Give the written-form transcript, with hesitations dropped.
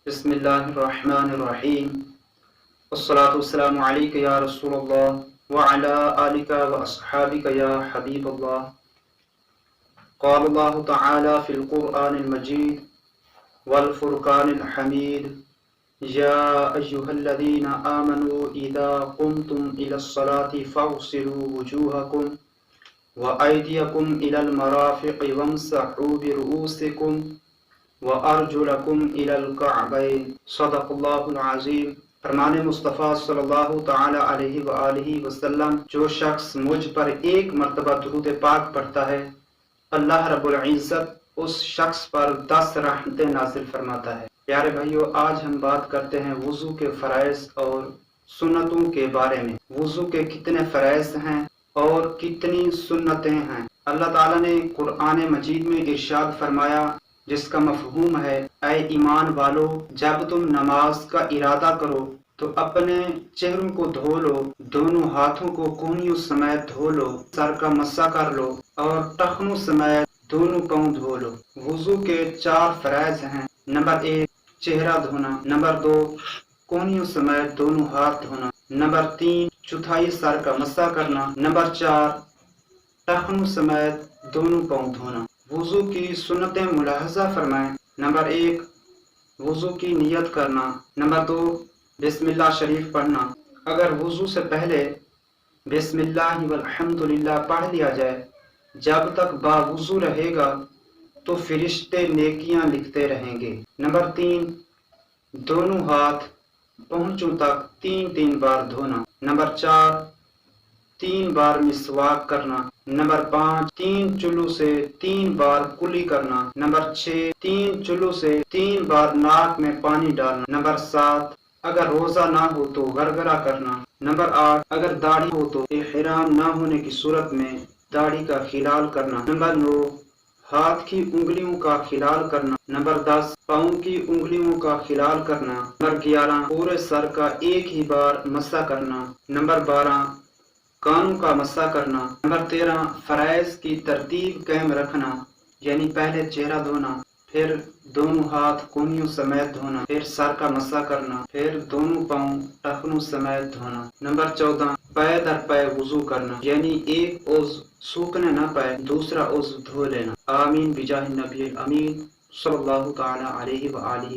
بسم اللہ الرحمن الرحیم والصلاة والسلام علیک یا رسول اللہ وعلی آلک واصحابک یا حبیب اللہ۔ قال اللہ تعالی فی القرآن المجید والفرقان الحمید یا ایہا الذین آمنوا اذا قمتم الی الصلاة فاغسلوا وجوہکم وایدیکم الی المرافق وامسحوا برؤوسکم وَأَرْجُلَكُمْ إِلَى الْكَعْبَيْنِ صدق اللہ العظیم۔ فرمان مصطفیٰ صلی اللہ تعالی علیہ وآلہ وسلم، جو شخص مجھ پر ایک مرتبہ درود پاک پڑھتا ہے، اللہ رب العزت اس شخص پر 10 رحمتیں نازل فرماتا ہے۔ پیارے بھائیو، آج ہم بات کرتے ہیں وضو کے فرائض اور سنتوں کے بارے میں۔ وضو کے کتنے فرائض ہیں اور کتنی سنتیں ہیں؟ اللہ تعالیٰ نے قرآن مجید میں ارشاد فرمایا، جس کا مفہوم ہے، اے ایمان والو، جب تم نماز کا ارادہ کرو تو اپنے چہروں کو دھو لو، دونوں ہاتھوں کو کونیوں سمیت دھو لو، سر کا مسح کر لو اور ٹخنوں سمیت دونوں پاؤں دھو لو۔ وضو کے 4 فرائض ہیں۔ نمبر 1 چہرہ دھونا، نمبر 2 کونیوں سمیت دونوں ہاتھ دھونا، نمبر 3 چوتھائی سر کا مسح کرنا، نمبر 4 ٹخنوں سمیت دونوں پاؤں دھونا۔ وضو کی سنتیں ملاحظہ فرمائیں۔ نمبر 1 وضو کی نیت کرنا، نمبر 2 بسم اللہ شریف پڑھنا۔ اگر وضو سے پہلے بسم اللہ والحمدللہ پڑھ لیا جائے، جب تک باوضو رہے گا تو فرشتے نیکیاں لکھتے رہیں گے۔ نمبر 3 دونوں ہاتھ پہنچوں تک 3 بار دھونا۔ نمبر 4 3 بار مسواک کرنا۔ نمبر 5 3 چلو سے 3 بار کلی کرنا۔ نمبر 6 3 چلو سے 3 بار ناک میں پانی ڈالنا۔ نمبر 7 اگر روزہ نہ ہو تو گرگرہ کرنا۔ نمبر 8 اگر داڑھی ہو تو احرام نہ ہونے کی صورت میں داڑھی کا خلال کرنا۔ نمبر 9 ہاتھ کی انگلیوں کا خلال کرنا۔ نمبر 10 پاؤں کی انگلیوں کا خلال کرنا۔ نمبر 11 پورے سر کا ایک ہی بار مسح کرنا۔ نمبر 12 کانوں کا مسح کرنا۔ نمبر 13 فرائض کی ترتیب قائم رکھنا، یعنی پہلے چہرہ دھونا، پھر دونوں ہاتھ کونیوں سمیت دھونا، پھر سر کا مسح کرنا، پھر دونوں پاؤں ٹخنوں سمیت دھونا۔ نمبر 14 پے در پے وضو کرنا، یعنی ایک عضو سوکھنے نہ پائے دوسرا عضو دھو لینا۔ آمین بجاہ النبی الامین صلی اللہ تعالی علیہ وآلہ